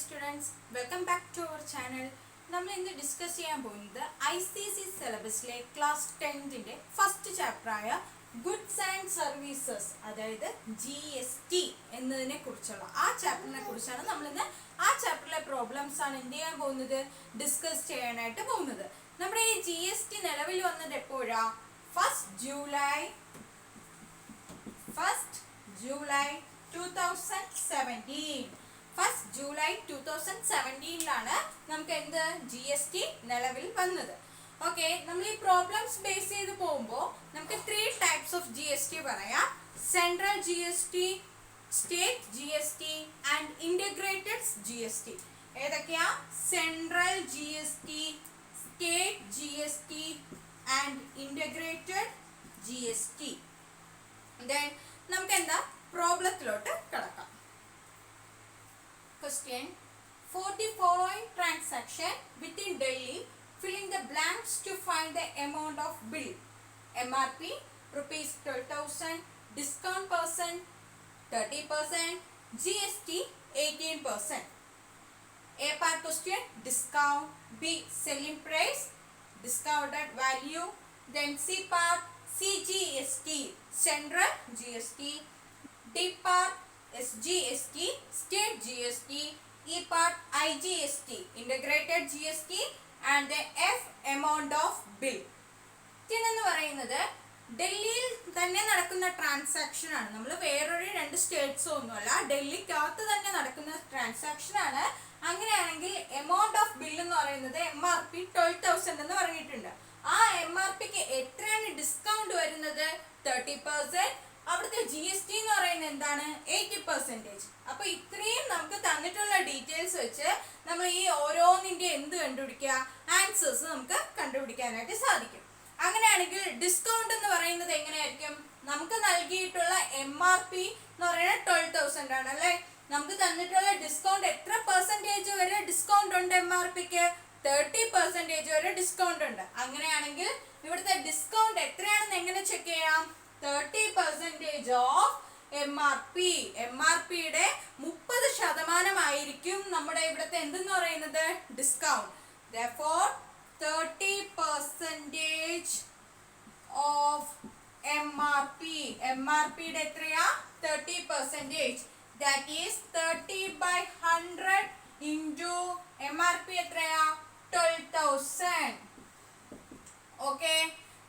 students, welcome back to our channel. നമ്മൾ ഇന്ന് discuss ചെയ്യാൻ പോകുന്നത് ICC സിലബസിലെ ക്ലാസ് 10ന്റെ ഫസ്റ്റ് ചാപ്റ്റർ ആയ ഗുഡ്സ് ആൻഡ് സർവീസസ്, അതായത് GST എന്നതിനെ കുറിച്ചുള്ള ആ ചാപ്റ്ററിനെ കുറിച്ചാണ് നമ്മൾ ഇന്ന് ആ ചാപ്റ്ററിലെ പ്രോബ്ലംസ് ആണ് എന്ത് ചെയ്യാൻ പോകുന്നത്, ഡിസ്കസ് ചെയ്യാനായിട്ട് പോകുന്നത്. നമ്മുടെ ഈ GST നിലവിൽ വന്നത് എപ്പോഴാ? First July 2017. ഫസ്റ്റ് ജൂലൈ 2017 നമുക്ക് എന്ത് GST നിലവിൽ വന്നത്. ഓക്കെ, നമ്മൾ ഈ പ്രോബ്ലംസ് ബേസ് ചെയ്ത് പോകുമ്പോൾ നമുക്ക് 3 ടൈപ്സ് ഓഫ് GST പറയാം. Central GST, state GST and integrated GST. ഏതൊക്കെയാ? Central GST, state GST and integrated GST. Then നമുക്ക് എന്താ പ്രോബ്ലത്തിലോട്ട് കടക്കാം. Question: For the following transaction within Delhi, fill in the blanks to find the amount of bill. MRP rupees 12,000, discount percent 30%, GST 18%. A part question: discount. B selling price, discounted value. Then C part CGST, central GST. D part SGST, state GST. E part IGST, integrated GST. And the F amount of bill. എന്ന് പറയുന്നത് ഡൽഹിയിൽ തന്നെ നടക്കുന്ന transaction ആണ്. നമ്മൾ വേറൊരു 2 സ്റ്റേറ്റ്സോ ഒന്നുമല്ല, ഡൽഹിക്കകത്ത് തന്നെ നടക്കുന്ന ട്രാൻസാക്ഷൻ ആണ്. അങ്ങനെയാണെങ്കിൽ എമൗണ്ട് ഓഫ് ബിൽ എന്ന് പറയുന്നത് MRP 12,000 എന്ന് പറഞ്ഞിട്ടുണ്ട്. ആ MRPക്ക് എത്രയാണ് ഡിസ്കൗണ്ട് വരുന്നത്? 30%. അവിടുത്തെ GST എന്ന് പറയുന്നത് എന്താണ്? 80%. അപ്പൊ ഇത്രയും നമുക്ക് തന്നിട്ടുള്ള ഡീറ്റെയിൽസ് വെച്ച് നമ്മൾ ഈ ഓരോന്നിന്റെ എന്ത് കണ്ടുപിടിക്കുക? ആൻസേഴ്സ് നമുക്ക് കണ്ടുപിടിക്കാനായിട്ട് സാധിക്കും. അങ്ങനെയാണെങ്കിൽ ഡിസ്കൗണ്ട് എന്ന് പറയുന്നത് എങ്ങനെയായിരിക്കും? നമുക്ക് നൽകിയിട്ടുള്ള MRP എന്ന് പറയുന്നത് 12,000 ആണ് അല്ലെ. നമുക്ക് തന്നിട്ടുള്ള ഡിസ്കൗണ്ട് എത്ര പെർസെന്റേജ് വരെ ഡിസ്കൗണ്ട് ഉണ്ട്? MRPക്ക് 30% വരെ ഡിസ്കൗണ്ട് ഉണ്ട്. അങ്ങനെയാണെങ്കിൽ ഇവിടുത്തെ ഡിസ്കൗണ്ട് എത്രയാണെന്ന് എങ്ങനെ ചെക്ക് ചെയ്യാം? 30% ഓഫ് MRP. MRPയുടെ 30% ആയിരിക്കും നമ്മുടെ ഇവിടുത്തെ എന്തെന്ന് പറയുന്നത്? ഡിസ്കൗണ്ട്. Therefore 30% of MRP. MRPയുടെ എത്രയാ? 30%. That is 30/100 into MRP എത്രയാ? 12,000. Okay.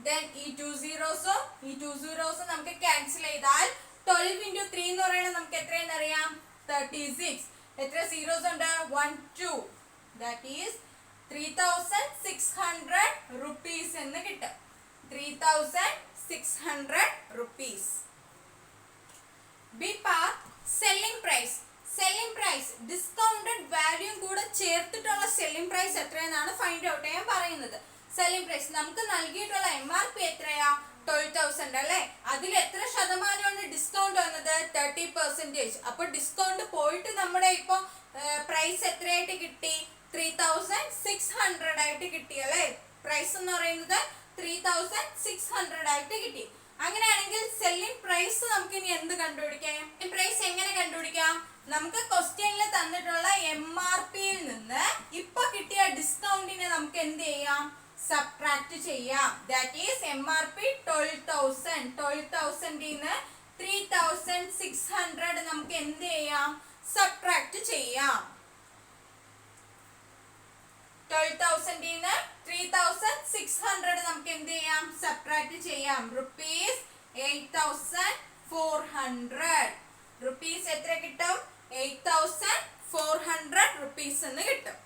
Then ഈ 2 zeros നമുക്ക് ക്യാൻസൽ ചെയ്താൽ 12 into 3 എന്ന് പറയുന്നത് നമുക്ക് എത്രയെന്ന് അറിയാം? 36. എത്ര സീറോസ് ഉണ്ട്? 1 2. That is 3,600 rupees എന്ന് കിട്ടും. 3,600 rupees. B part selling price. Selling price discounted value കൂടെ ചേർത്തിട്ടുള്ള സെല്ലിംഗ് പ്രൈസ് എത്രയെന്നാണ് ഫൈൻഡ് ഔട്ട് ചെയ്യാൻ പറയുന്നത്. സെല്ലിംഗ് പ്രൈസ് നമുക്ക് നൽകിയിട്ടുള്ള MRP എത്രയാ? 12,000 അല്ലേ. അതിൽ എത്ര ശതമാനമാണ് ഡിസ്കൗണ്ട് വന്നത്? 30%. അപ്പൊ ഡിസ്കൗണ്ട് പോയിട്ട് നമ്മുടെ ഇപ്പൊ പ്രൈസ് എത്രയായിട്ട് കിട്ടി? 3,600 ആയിട്ട് കിട്ടി അല്ലേ. പ്രൈസ് എന്ന് പറയുന്നത് 3,600 ആയിട്ട് കിട്ടി. അങ്ങനെയാണെങ്കിൽ സെല്ലിംഗ് പ്രൈസ് നമുക്ക് ഇനി എന്ത് കണ്ടുപിടിക്കാം? പ്രൈസ് എങ്ങനെ കണ്ടുപിടിക്കാം? നമുക്ക് ക്വസ്റ്റ്യനിൽ തന്നിട്ടുള്ള MRPയിൽ നിന്ന് ഇപ്പൊ കിട്ടിയ ഡിസ്കൗണ്ടിനെ നമുക്ക് എന്ത് ചെയ്യാം? സബ്ട്രാക്ട് ചെയ്യാം. That is MRP 12,000. 12,000 നിന്ന് 3,600 നമുക്ക് എന്ത് ചെയ്യാം? സബ്ട്രാക്ട് ചെയ്യാം. 12,000 നിന്ന് 3,600 നമുക്ക് എന്ത് ചെയ്യാം? സബ്ട്രാക്ട് ചെയ്യാം. rupees 8,400. rupees എത്ര കിട്ടും? 8,400 rupees എന്ന് കിട്ടും.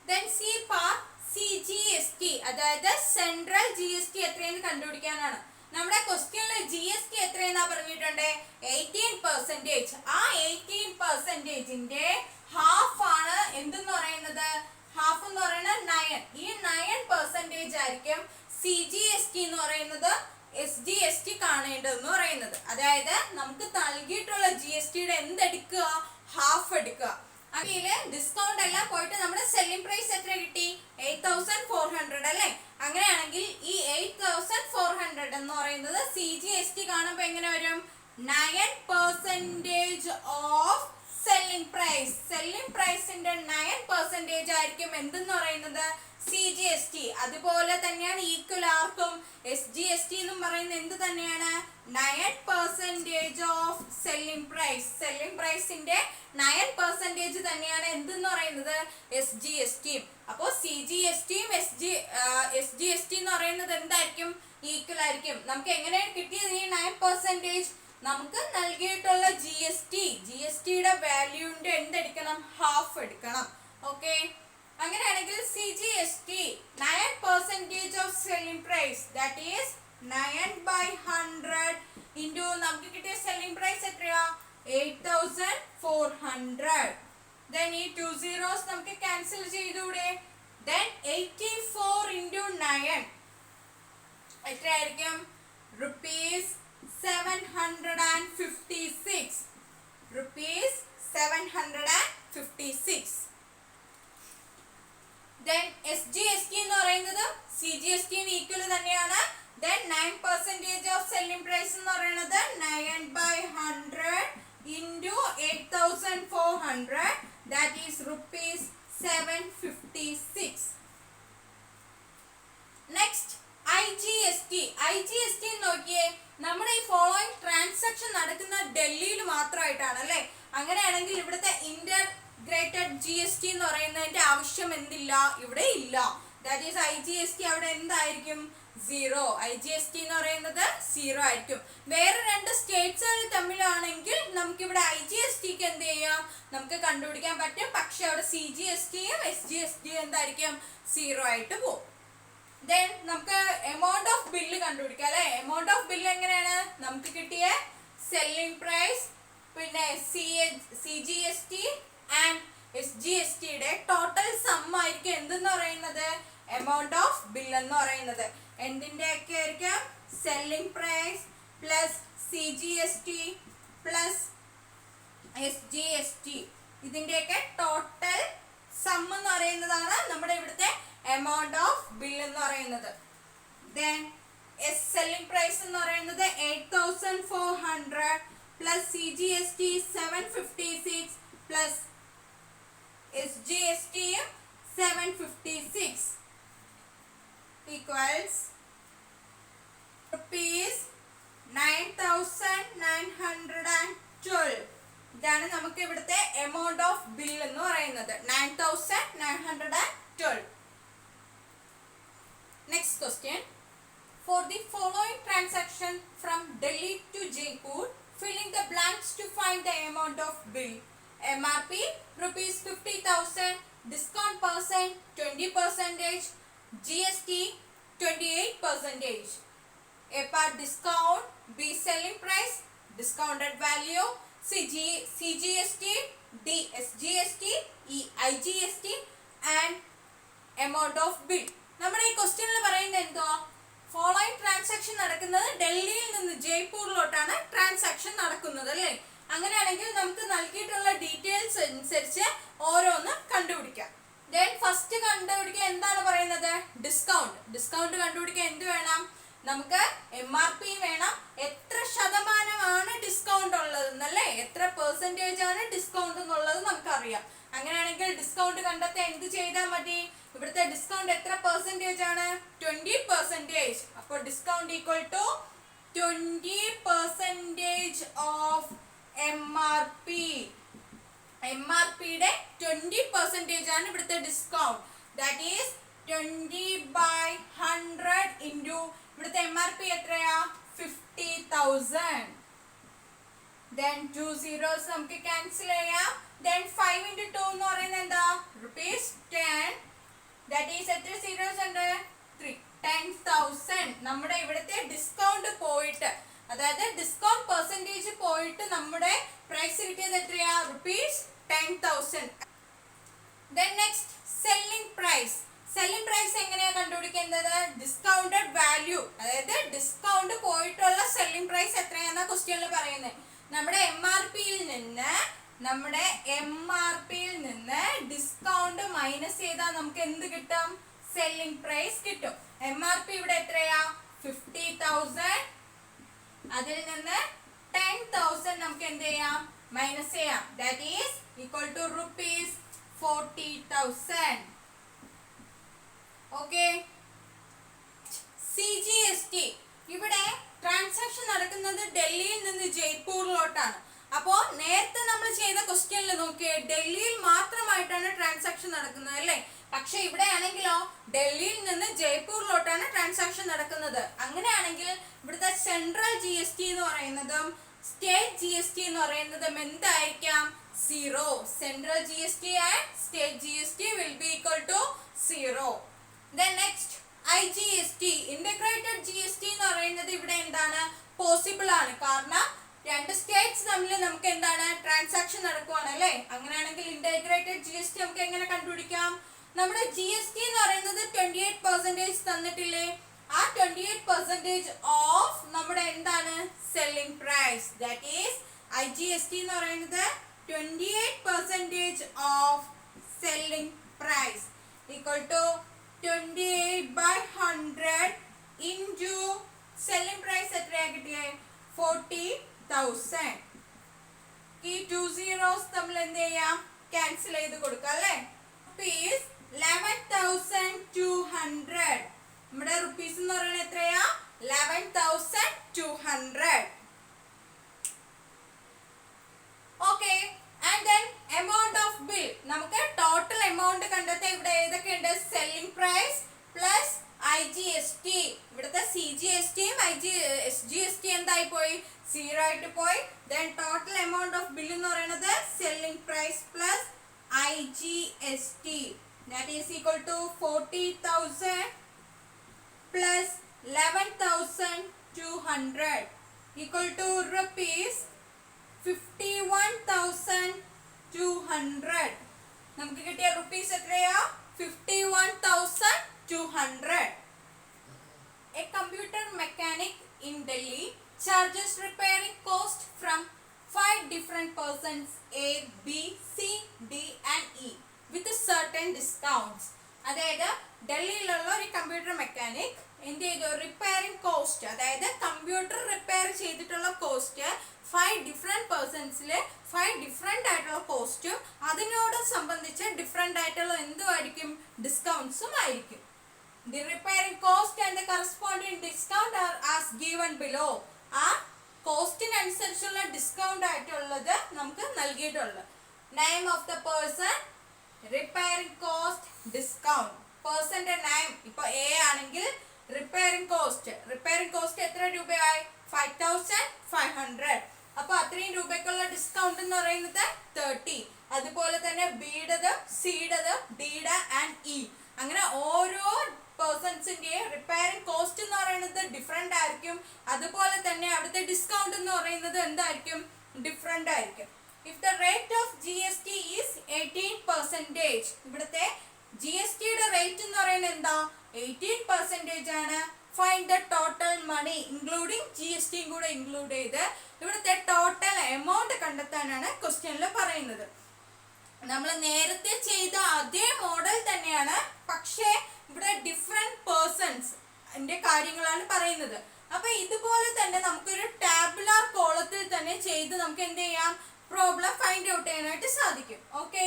Then C part CGST, അതായത് സെൻട്രൽ GST എത്രയെന്ന് കണ്ടുപിടിക്കാനാണ്. നമ്മുടെ ക്വസ്റ്റ്യനിൽ GST എത്രയെന്നാ പറഞ്ഞിട്ടുണ്ട്? 18%. ആ 18%ന്റെ ഹാഫ് ആണ് എന്തെന്ന് പറയുന്നത്? ഹാഫ് എന്ന് പറയുന്നത് 9. ഈ 9% ആയിരിക്കും CGST എന്ന് പറയുന്നത് SGST കാണേണ്ടതെന്ന് പറയുന്നത്. അതായത് നമുക്ക് നൽകിയിട്ടുള്ള GSTയുടെ എന്തെടുക്കുക? ഹാഫ് എടുക്കുക. അതില് ഡിസ്കൗണ്ട് എല്ലാം പോയിട്ട് നമ്മുടെ സെല്ലിംഗ് പ്രൈസ് എത്ര കിട്ടി? 8,400 അല്ലേ. അങ്ങനെയാണെങ്കിൽ ഈ 8,400 എന്ന് പറയുന്നത് CGST കാണുമ്പോൾ എങ്ങനെ വരും? 9% ഓഫ് സെല്ലിംഗ് പ്രൈസ്. സെല്ലിംഗ് പ്രൈസിന്റെ 9% ആയിരിക്കും എന്തെന്ന് പറയുന്നത് CGST. അതുപോലെ തന്നെയാണ് ഈക്വൽ ആർക്കും SGST എന്നും പറയുന്നത് എന്ത് തന്നെയാണ് 9% ഓഫ് സെല്ലിംഗ് പ്രൈസ്. സെല്ലിംഗ് പ്രൈസിന്റെ 9% തന്നെയാണ് എന്തെന്ന് പറയുന്നത് SGST. അപ്പോൾ CGSTയും SGST എന്ന് പറയുന്നത് എന്തായിരിക്കും ഈക്വൽ ആയിരിക്കും. നമുക്ക് എങ്ങനെയാണ് കിട്ടിയത് ഈ 9%? നമുക്ക് നൽകിയിട്ടുള്ള GSTയുടെ വാല്യൂന്റെ എന്തെടുക്കണം ഹാഫ് എടുക്കണം. ഓക്കെ, അങ്ങനെയാണെങ്കിൽ CGST 9% of selling price that is 9/100 into നമുക്ക് കിട്ടിയ സെല്ലിംഗ് പ്രൈസ് എത്രയാ 8,400. ദെൻ ഈ 2 zeros നമുക്ക് ക്യാൻസൽ ചെയ്തൂടെ. ദെൻ 84 ഇൻറ്റു 9 എത്രയായിരിക്കും ₹756. ₹756. Then SGST എന്ന് പറയുന്നത് CGST ഈക്വൽ തന്നെയാണ്. Then 9% ഓഫ് സെല്ലിംഗ് പ്രൈസ് എന്ന് പറയുന്നത് 9/100 into 8,400 that is ₹756. Next IGST നോക്കിയേ. നമ്മുടെ ഈ ഫോളോയിങ് ട്രാൻസാക്ഷൻ നടക്കുന്ന ഡൽഹിയിൽ മാത്രമായിട്ടാണ് അല്ലേ. അങ്ങനെയാണെങ്കിൽ ഇവിടുത്തെ ഇന്റർഗ്രേറ്റഡ് GST എന്ന് പറയുന്നതിന്റെ ആവശ്യം എന്തില്ല, ഇവിടെ ഇല്ല. ദാറ്റ് ഈസ് IGST അവിടെ എന്തായിരിക്കും 0. IGST എന്ന് പറയുന്നത് 0 ആയിരിക്കും. വേറെ രണ്ട് സ്റ്റേറ്റ്സുകൾ തമ്മിലാണെങ്കിൽ നമുക്ക് ഇവിടെ IGSTക്ക് എന്ത് ചെയ്യാം, നമുക്ക് കണ്ടുപിടിക്കാൻ പറ്റും. പക്ഷെ അവിടെ CGSTയും SGSTയും എന്തായിരിക്കും 0 ആയിട്ട് പോകും. ദെൻ നമുക്ക് എമൗണ്ട് ഓഫ് ബില്ല് കണ്ടുപിടിക്കാം അല്ലെ. എമൗണ്ട് ഓഫ് ബില്ല് എങ്ങനെയാണ്, നമുക്ക് കിട്ടിയ സെല്ലിംഗ് പ്രൈസ് പിന്നെ CGST ആൻഡ് SGSTയുടെ ടോട്ടൽ സം ആയിരിക്കും എന്തെന്ന് പറയുന്നത് എമൗണ്ട് ഓഫ് ബില്ല് എന്ന് പറയുന്നത്. എന്തിന്റെ ഒക്കെ ആയിരിക്കും selling price plus CGST plus SGST ഇതിന്റെയൊക്കെ ടോട്ടൽ സം എന്ന് പറയുന്നതാണ് നമ്മുടെ ഇവിടുത്തെ എമൗണ്ട് ഓഫ് ബിൽ എന്ന് പറയുന്നത്. ദെൻ സെല്ലിംഗ് പ്രൈസ് എന്ന് പറയുന്നത് 8,400 plus CGST 756 plus SGST 756 equals ₹9,912. ഇതാണ് നമുക്ക് ഇവിടുത്തെ എമൗണ്ട് ഓഫ് ബിൽ എന്ന് പറയുന്നത് 9,912. Next question. For the following transaction from Delhi to Jaipur, filling the blanks to find the amount of bill. MRP ₹50,000, discount percent 20%, GST 28%. A part discount, B selling price, discounted value, CGST, D SGST, E IGST and amount of bill. നമ്മുടെ ഈ ക്വസ്റ്റ്യനിൽ പറയുന്നത് എന്തോ, following transaction നടക്കുന്നത് ഡൽഹിയിൽ നിന്ന് ജയ്പൂരിലോട്ടാണ് transaction നടക്കുന്നത് അല്ലേ. അങ്ങനെയാണെങ്കിൽ നമുക്ക് നൽകിയിട്ടുള്ള ഡീറ്റെയിൽസ് അനുസരിച്ച് ഓരോന്ന് കണ്ടുപിടിക്കാം. ദെൻ ഫസ്റ്റ് കണ്ടുപിടിക്കാൻ എന്താണ് പറയുന്നത് ഡിസ്കൗണ്ട് കണ്ടുപിടിക്കാൻ എന്ത് വേണം, നമുക്ക് MRP വേണം. എത്ര ശതമാനമാണ് ഡിസ്കൗണ്ട് ഉള്ളതെന്നല്ലേ, എത്ര പെർസെൻറ്റേജ് ആണ് ഡിസ്കൗണ്ട് എന്നുള്ളത് നമുക്കറിയാം. അങ്ങനെയാണെങ്കിൽ ഡിസ്കൗണ്ട് കണ്ടെത്താൻ എന്ത് ചെയ്താൽ മതി, ഇവിടുത്തെ ഡിസ്കൗണ്ട് എത്ര പെർസെൻറ്റേജ് ആണ് 20%. അപ്പോൾ discount equal to 20% of MRP. MRPയുടെ 20% ആണ് ഇവിടുത്തെ ഡിസ്കൗണ്ട്. ദാറ്റ് ഈസ് 20/100 ഇൻറ്റു ഇവിടുത്തെ MRP എത്രയാ 50,000. Then 2 zeros നമുക്ക് ക്യാൻസൽ ചെയ്യാം. Then 5 into 2 എന്ന് പറയുന്നത് എന്താ ₹10. That is എത്ര zeros ഉണ്ട് 3. 10,000. നമ്മുടെ ഇവിടുത്തെ ഡിസ്കൗണ്ട് പോയിട്ട്, അതായത് ഡിസ്കൗണ്ട് പെർസെൻറ്റേജ് പോയിട്ട് നമ്മുടെ പ്രൈസ് കിട്ടിയത് എത്രയാ ₹10,000. Then next selling price. Selling price എങ്ങനെയാ കണ്ടുപിടിക്കുന്നത്, ഡിസ്കൗണ്ടഡ് വാല്യൂ, അതായത് ഡിസ്കൗണ്ട് പോയിട്ടുള്ള സെല്ലിംഗ് പ്രൈസ് എത്രയാണെന്ന ക്വസ്റ്റ്യനിൽ പറയുന്നത്. നമ്മുടെ MRPയിൽ നിന്ന് ഡിസ്കൗണ്ട് മൈനസ് ചെയ്താൽ നമുക്ക് എന്ത് കിട്ടും, സെല്ലിംഗ് പ്രൈസ് കിട്ടും. MRP ഇവിടെ എത്രയാ 50,000, അതിൽ നിന്ന് 10,000 നമുക്ക് എന്ത് ചെയ്യാം മൈനസ് ചെയ്യാം. That is equal to rupees 40,000. Okay. CGST ഇവിടെ ട്രാൻസാക്ഷൻ നടക്കുന്നത് ഡൽഹിയിൽ നിന്ന് ജയ്പൂരിലോട്ടാണ്. അപ്പോൾ നേരത്തെ നമ്മൾ ചെയ്ത ക്വസ്റ്റ്യനിൽ നോക്കിയേ, ഡൽഹിയിൽ മാത്രമായിട്ടാണ് ട്രാൻസാക്ഷൻ നടക്കുന്നത് അല്ലേ? പക്ഷെ ഇവിടെ ആണെങ്കിലോ ഡൽഹിയിൽ നിന്ന് ജയ്പൂരിലോട്ടാണ് ട്രാൻസാക്ഷൻ നടക്കുന്നത്. അങ്ങനെയാണെങ്കിൽ ഇവിടുത്തെ സെൻട്രൽ GST എന്ന് പറയുന്നതും സ്റ്റേറ്റ് GST എന്ന് പറയുന്നതും എന്തായിരിക്കാം? 0. Central GST and state GST will be equal to 0. Then next IGST, integrated GST എന്ന് പറയുന്നത് ഇവിടെ എന്താണ്? പോസിബിൾ ആണ്. കാരണം രണ്ട് സ്റ്റേറ്റ്സ് തമ്മിൽ നമുക്ക് എന്താണ് ട്രാൻസാക്ഷൻ നടക്കുവാണ് അല്ലേ? അങ്ങനെയാണെങ്കിൽ ഇന്റഗ്രേറ്റഡ് GST നമുക്ക് എങ്ങനെ കണ്ടുപിടിക്കാം? നമ്മുടെ GST എന്ന് പറയുന്നത് 28% തന്നിട്ടില്ലേ? ആ 28% ഓഫ് നമ്മുടെ എന്താണ് selling price. That is IGST എന്ന് പറയുന്നത് 28% of selling price equal to 28/100 into selling price എത്രയാ കിട്ടിയേ? 40,000. ഈ 2 zeros തമ്മിൽ എന്ത് ചെയ്യാം? ക്യാൻസൽ ചെയ്ത് കൊടുക്കാം അല്ലേ? റുപ്പീസ് 11,200. നമ്മുടെ റുപ്പീസ് എന്ന് പറയുന്നത് എത്രയാ? 11,200. Okay. And then amount of bill. നമുക്ക് ടോട്ടൽ എമൗണ്ട് കണ്ടെത്താൻ ഇവിടെ ഏതൊക്കെയുണ്ട്? Selling price plus IGST. ഇവിടുത്തെ CGSTയും SGST എന്തായി പോയി? 0 ആയിട്ട് പോയി. Then total amount of bill എന്ന് പറയുന്നത് selling price plus IGST. That is equal to 40,000 plus 11,200 equal to rupees 51,200. നമുക്ക് കിട്ടിയ റുപ്പീസ് എത്രയാ? 51,200. A computer mechanic in Delhi charges repairing cost from 5 different persons A, B, C, D and E with certain discounts. അതായത് ഡൽഹിയിലുള്ള ഒരു computer mechanic എന്ത് ചെയ്തു? Repairing cost, അതായത് computer repair ചെയ്തിട്ടുള്ള cost 5 different പേഴ്സൺസിൽ 5 different ആയിട്ടുള്ള കോസ്റ്റും അതിനോട് സംബന്ധിച്ച് ഡിഫറെന്റ് ആയിട്ടുള്ള എന്തുമായിരിക്കും? ഡിസ്കൗണ്ട്സും ആയിരിക്കും. The repairing cost and the corresponding discount are as given below. ആ കോസ്റ്റിനനുസരിച്ചുള്ള ഡിസ്കൗണ്ട് ആയിട്ടുള്ളത് നമുക്ക് നൽകിയിട്ടുള്ളത്. Name of the person, repairing cost, discount. പേഴ്സന്റെ നെയിം ഇപ്പൊ A ആണെങ്കിൽ റിപ്പയറിംഗ് കോസ്റ്റ് എത്ര രൂപയായി? 5,500. അപ്പൊ അത്രയും രൂപയ്ക്കുള്ള ഡിസ്കൗണ്ട് എന്ന് പറയുന്നത് 30. അതുപോലെ തന്നെ ബിയുടേത്, സിയുടേത്, ഡിയുടെ ആൻഡ് ഇ, അങ്ങനെ ഓരോ പേഴ്സൺസിന്റെ റിപ്പയറിംഗ് കോസ്റ്റ് എന്ന് പറയുന്നത് ഡിഫറെന്റ് ആയിരിക്കും. അതുപോലെ തന്നെ അവിടുത്തെ ഡിസ്കൗണ്ട് എന്ന് പറയുന്നത് എന്തായിരിക്കും? ഡിഫറെന്റ് ആയിരിക്കും. If the rate of GST is 18%, ഇവിടുത്തെ GSTയുടെ റേറ്റ് എന്ന് പറയുന്നത് എന്താ? 18% ആണ്. Find the total money including GST കൂടെ ഇൻക്ലൂഡ് ചെയ്ത് ഇവിടുത്തെ ടോട്ടൽ എമൗണ്ട് കണ്ടെത്താനാണ് ക്വസ്റ്റ്യനിൽ പറയുന്നത്. നമ്മൾ നേരത്തെ ചെയ്ത അതേ മോഡൽ തന്നെയാണ്, പക്ഷേ ഇവിടെ ഡിഫറെന്റ് പേഴ്സൺസിന്റെ കാര്യങ്ങളാണ് പറയുന്നത്. അപ്പൊ ഇതുപോലെ തന്നെ നമുക്കൊരു ടാബുലാർ കോളത്തിൽ തന്നെ ചെയ്ത് നമുക്ക് എന്ത് ചെയ്യാം? പ്രോബ്ലം ഫൈൻഡ് ഔട്ട് ചെയ്യാനായിട്ട് സാധിക്കും. ഓക്കെ,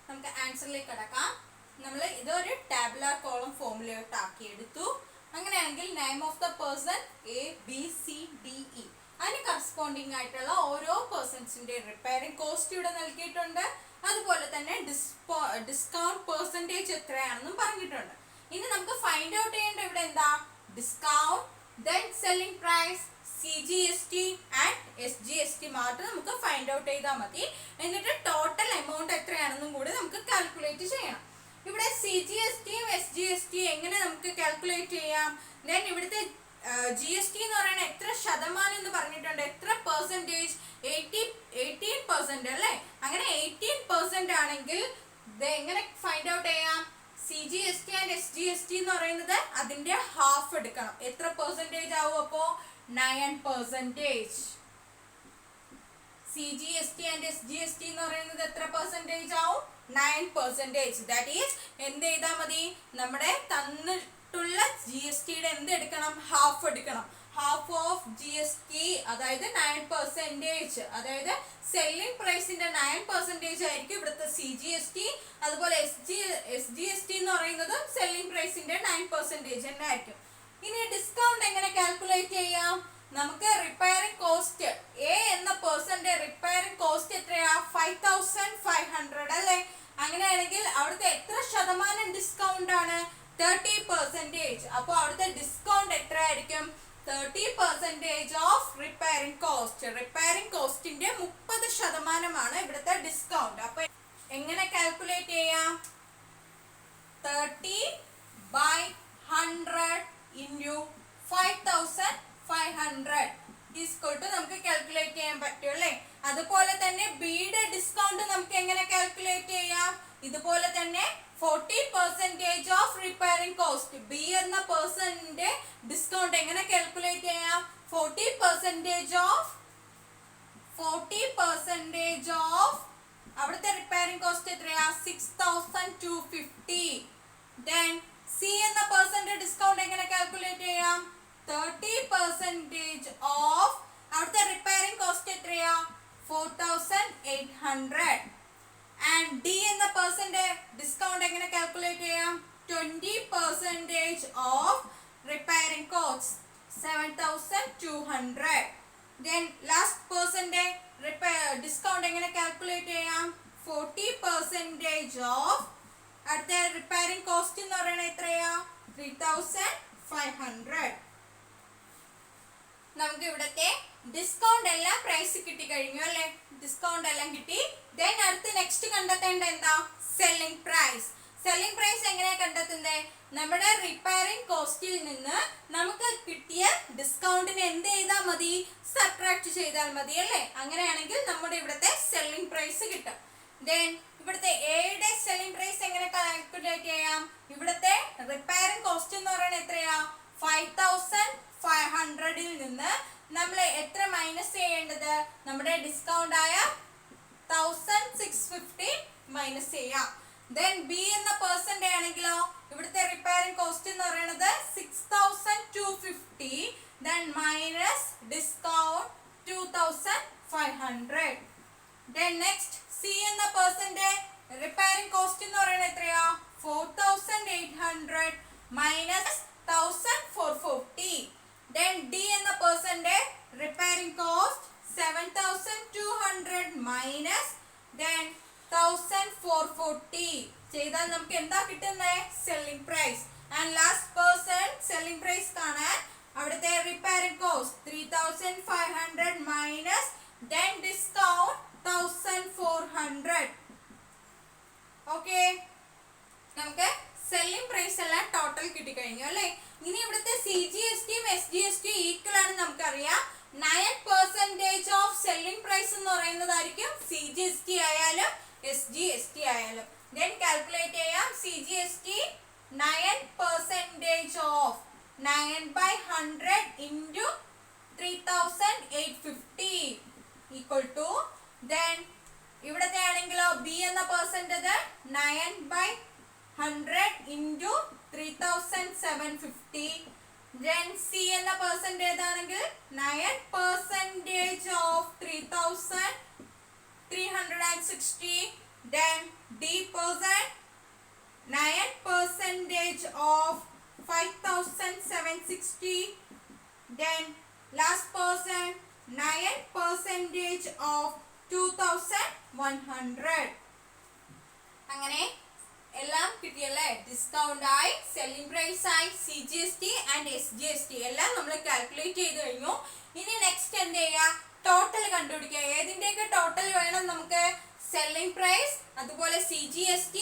നമുക്ക് ആൻസറിലേക്ക് കടക്കാം. നമ്മൾ ഇതൊരു ടാബുലാർ കോളം ഫോമിലോട്ട് ആക്കി എടുത്തു. അങ്ങനെയാണെങ്കിൽ name of the person A, B, C, D, E, അതിന് കറസ്പോണ്ടിങ് ആയിട്ടുള്ള ഓരോ പേഴ്സൺസിന്റെ റിപ്പയറിംഗ് കോസ്റ്റ് ഇവിടെ നൽകിയിട്ടുണ്ട്. അതുപോലെ തന്നെ ഡിസ്കൗണ്ട് പെർസെൻറ്റേജ് എത്രയാണെന്നും പറഞ്ഞിട്ടുണ്ട്. ഇനി നമുക്ക് ഫൈൻഡ് ഔട്ട് ചെയ്യേണ്ട ഇവിടെ എന്താ? Discount, then selling price, CGST and SGST മാത്രം നമുക്ക് ഫൈൻഡ് ഔട്ട് ചെയ്താൽ മതി. എന്നിട്ട് ടോട്ടൽ എമൗണ്ട് എത്രയാണെന്നും കൂടി നമുക്ക് കാൽക്കുലേറ്റ് ചെയ്യണം. ഇവിടെ CGSTയും SGSTയും എങ്ങനെ നമുക്ക് കാൽക്കുലേറ്റ് ചെയ്യാം? ദെൻ ഇവിടുത്തെ GST എന്ന് പറയുന്നത് എത്ര ശതമാനം എന്ന് പറഞ്ഞിട്ടുണ്ട്? എത്ര പെർസെൻറ്റേജ്? 18% അല്ലേ? അങ്ങനെ 18% ആണെങ്കിൽ എങ്ങനെ ഫൈൻഡ് ഔട്ട് ചെയ്യാം? CGST ആൻഡ് SGST എന്ന് പറയുന്നത് അതിന്റെ ഹാഫ് എടുക്കണം. എത്ര പെർസെൻറ്റേജ് ആവും അപ്പോ? 9%. CGST ആൻഡ് SGST എന്ന് പറയുന്നത് എത്ര പെർസെൻറ്റേജ് ആവും? 9%. ദാറ്റ് ഈസ് എന്ത് ചെയ്താൽ മതി? നമ്മുടെ തന്നിട്ടുള്ള GSTയുടെ എന്ത് എടുക്കണം? ഹാഫ് എടുക്കണം. ഹാഫ് ഓഫ് GST, അതായത് 9%. അതായത് സെല്ലിംഗ് പ്രൈസിന്റെ 9% ആയിരിക്കും ഇവിടുത്തെ CGST. അതുപോലെ SGST എന്ന് പറയുന്നത് സെല്ലിംഗ് പ്രൈസിന്റെ 9% തന്നെ ആയിരിക്കും. ഇനി ഡിസ്കൗണ്ട് എങ്ങനെ കാൽക്കുലേറ്റ് ചെയ്യാം? നമുക്ക് റിപ്പയറിംഗ് കോസ്റ്റ് എ എന്ന പേഴ്സന്റെ റിപ്പയറിംഗ് കോസ്റ്റ് എത്രയാ? 5500 അല്ലേ? അങ്ങനെയാണെങ്കിൽ അവിടുത്തെ എത്ര ശതമാനം ഡിസ്കൗണ്ട് ആണ്? 30%. അപ്പോൾ അവിടുത്തെ ഡിസ്കൗണ്ട് എത്ര ആയിരിക്കും? 30% ഓഫ് റിപ്പയറിംഗ് കോസ്റ്റ്. റിപ്പയറിംഗ് കോസ്റ്റിന്റെ 30% ഇവിടുത്തെ ഡിസ്കൗണ്ട്. അപ്പൊ എങ്ങനെ കാൽക്കുലേറ്റ് ചെയ്യാം? 30/100 into 5500 നമുക്ക് കാൽക്കുലേറ്റ് ചെയ്യാൻ പറ്റും അല്ലേ? അതുപോലെ തന്നെ ബിയുടെ ഡിസ്കൗണ്ട് നമുക്ക് എങ്ങനെ കാൽക്കുലേറ്റ് ചെയ്യാം? ഇതുപോലെ തന്നെ 40% ഓഫ് റിപ്പയറിംഗ് കോസ്റ്റ്. ബി എന്ന പേഴ്സന്റെ ഡിസ്കൗണ്ട് എങ്ങനെ കാൽക്കുലേറ്റ് ചെയ്യാം? 40% ഓഫ് അവിടുത്തെ റിപ്പയറിംഗ് കോസ്റ്റ് എത്രയാ? 6250. ദെൻ സി എന്ന പേഴ്സന്റെ ഡിസ്കൗണ്ട് എങ്ങനെ കാൽക്കുലേറ്റ് ചെയ്യാം? 30% ഓഫ് അവിടുത്തെ റിപ്പയറിംഗ് കോസ്റ്റ് എത്രയാ? 4800. ആൻഡ് ഡി എന്ന പേഴ്സന്റെ ഡിസ്കൗണ്ട് എങ്ങനെ കാൽക്കുലേറ്റ് ചെയ്യാം? 20% of repairing cost 7200. Then last പേഴ്സന്റെ ഡിസ്കൗണ്ട് എങ്ങനെ കാൽക്കുലേറ്റ് ചെയ്യാം? 40% ഓഫ് അടുത്ത റിപ്പയറിംഗ് കോസ്റ്റ് എന്ന് പറയുന്നത് എത്രയാ? 3500. നമുക്ക് ഇവിടത്തെ ഡിസ്കൗണ്ട് എല്ലാം പ്രൈസ് കിട്ടി കഴിഞ്ഞു അല്ലേ? ഡിസ്കൗണ്ട് എല്ലാം കിട്ടി. ദെൻ അടുത്ത് നെക്സ്റ്റ് കണ്ടെത്തേണ്ട എന്താ? Selling price. സെല്ലിംഗ് പ്രൈസ് എങ്ങനെയാ കണ്ടെത്തുന്നത്? നമ്മുടെ റിപ്പയറിംഗ് കോസ്റ്റിൽ നിന്ന് നമുക്ക് കിട്ടിയ ഡിസ്കൗണ്ടിന് എന്ത് ചെയ്താൽ മതി? സബ്ട്രാക്ട് ചെയ്താൽ മതി അല്ലേ? അങ്ങനെയാണെങ്കിൽ നമ്മുടെ ഇവിടുത്തെ സെല്ലിംഗ് പ്രൈസ് കിട്ടും. ദെൻ ഇവിടുത്തെ എയുടെ സെല്ലിംഗ് പ്രൈസ് എങ്ങനെ കാൽക്കുലേറ്റ് ചെയ്യാം? ഇവിടുത്തെ റിപ്പയറിംഗ് കോസ്റ്റ് എന്ന് പറയുന്നത് എത്രയാ? 5500 നിന്ന് നമ്മൾ എത്ര മൈനസ് ചെയ്യേണ്ടത്? നമ്മുടെ ഡിസ്കൗണ്ട് ആയ 1650 മൈനസ് ചെയ്യാം. ദെൻ ബി എന്ന പേഴ്സന്റെ ആണെങ്കിലോ ഇവിടുത്തെ റിപ്പയറിംഗ് കോസ്റ്റ് എന്ന് പറയുന്നത് 6250. Then minus discount 2500. Then next C എന്ന പേഴ്സന്റെ റിപ്പയറിംഗ് കോസ്റ്റ് എന്ന് പറയുന്നത് എത്രയാ? 4800 മൈനസ് 1440. Then D എന്ന പേഴ്സന്റെ റിപ്പയറിംഗ് കോസ്റ്റ് 7200 മൈനസ് then 1440 ചെയ്താൽ നമുക്ക് എന്താ കിട്ടുന്നത്? Selling price. And last person selling price കാണാൻ അവിടുത്തെ repairing cost 3500 minus then discount 1400. Okay, നമുക്ക് സെല്ലിംഗ് പ്രൈസ് എല്ലാം ടോട്ടൽ കിട്ടിക്കഴിഞ്ഞു അല്ലേ? ഇനി ഇവിടുത്തെ CGSTയും SGST ഈക്വൽ ആണ് നമുക്കറിയാം. 9% ഓഫ് സെല്ലിംഗ് പ്രൈസ് എന്ന് പറയുന്നതായിരിക്കും CGST ആയാലും SGST ആയാലും. ദെൻ കാൽക്കുലേറ്റ് ചെയ്യാം. CGST 9% of 9/100 into 3850 equal to then ഇവിടത്തെ ആണെങ്കിലോ ബി എന്ന പേഴ്സൻ്റെത് 9/100 into 3750. then C എന്ന പേഴ്സൻ്റ് ഏതാണെങ്കിൽ 9% of 3360. then D person 9% of 5760. then last person 9% of 2100. അങ്ങനെ എല്ലാം കിട്ടിയല്ലേ? ഡിസ്കൗണ്ട് ആയി, സെല്ലിംഗ് പ്രൈസ് ആയി, CGST ആൻഡ് SGST എല്ലാം നമ്മൾ കാൽക്കുലേറ്റ് ചെയ്ത് കഴിഞ്ഞു. ഇനി നെക്സ്റ്റ് എന്ത് ചെയ്യുക? ടോട്ടൽ കണ്ടുപിടിക്കുക. ഏതിൻ്റെയൊക്കെ ടോട്ടൽ വേണം നമുക്ക്? സെല്ലിംഗ് പ്രൈസ്, അതുപോലെ CGST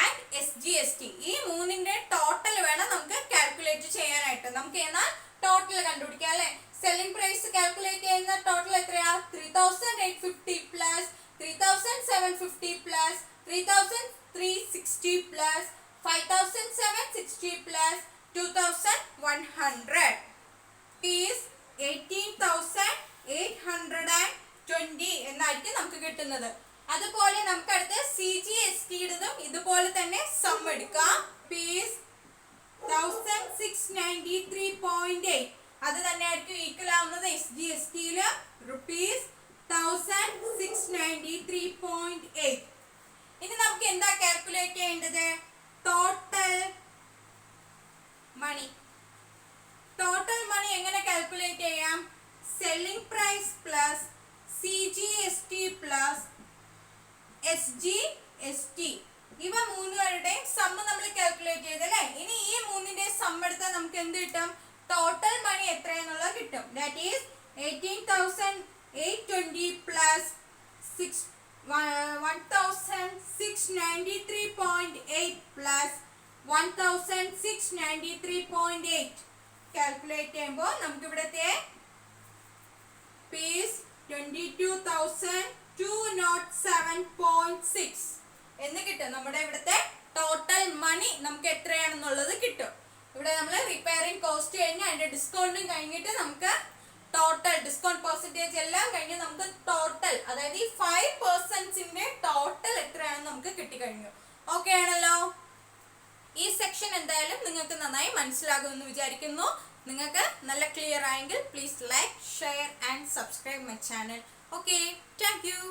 ആൻഡ് SGST, ഈ മൂന്നിന്റെ ടോട്ടൽ വേണം നമുക്ക് കാൽക്കുലേറ്റ് ചെയ്യാനായിട്ട്. നമുക്ക് എന്നാൽ ടോട്ടൽ കണ്ടുപിടിക്കാം അല്ലേ? സെല്ലിംഗ് പ്രൈസ് കാൽക്കുലേറ്റ് ചെയ്യുന്ന ടോട്ടൽ എത്രയാ? 3850 plus 3750 plus 3360 plus 5760 plus 2100 is 18820 എന്നായിരിക്കും നമുക്ക് കിട്ടുന്നത്. അതുപോലെ നമുക്ക് അടുത്ത് CGSTയുടേതും ഇതുപോലെ തന്നെ സം എടുക്കാം. പീസ് 1693.8 അത് തന്നെയായിരിക്കും ഈക്വൽ ആവുന്നത് SGSTയില് ₹1693.8. ഇനി നമുക്ക് എന്താ കാൽക്കുലേറ്റ് ചെയ്യേണ്ടത്? Total money. ടോട്ടൽ മണി എങ്ങനെ കാൽക്കുലേറ്റ് ചെയ്യാം? Selling price plus CGST plus SGST, ഇവ മൂന്നുകളുടെയും സമ്മ് നമ്മൾ കാൽക്കുലേറ്റ് ചെയ്തല്ലേ. ഇനി ഈ മൂന്നിന്റെ സമ്മ് എടുത്താൽ നമുക്ക് എന്ത് കിട്ടും? ടോട്ടൽ മണി എത്രയെന്നുള്ളത് കിട്ടും. That is 18,820 plus 1,693.8 plus 1,693.8 calculate ചെയ്യുമ്പോൾ നമുക്ക് ഇവിടത്തെ പീസ് 22,207.6 എന്ന് കിട്ടും. നമ്മുടെ ഇവിടുത്തെ ടോട്ടൽ മണി നമുക്ക് എത്രയാണെന്നുള്ളത് കിട്ടും. ഇവിടെ നമ്മൾ റിപ്പയറിംഗ് കോസ്റ്റ് കഴിഞ്ഞ് അതിന്റെ ഡിസ്കൗണ്ടും കഴിഞ്ഞിട്ട് നമുക്ക് ടോട്ടൽ ഡിസ്കൗണ്ട് പെർസെന്റേജ് എല്ലാം കഴിഞ്ഞ് നമുക്ക് ടോട്ടൽ, അതായത് ഈ 5%ന്റെ ടോട്ടൽ എത്രയാണെന്ന് നമുക്ക് കിട്ടിക്കഴിഞ്ഞു. ഓക്കെ ആണല്ലോ. ഈ സെക്ഷൻ എന്തായാലും നിങ്ങൾക്ക് നന്നായി മനസ്സിലാകുമെന്ന് വിചാരിക്കുന്നു. നിങ്ങൾക്ക് നല്ല ക്ലിയർ ആയെങ്കിൽ please like, share and subscribe my channel. Okay, thank you.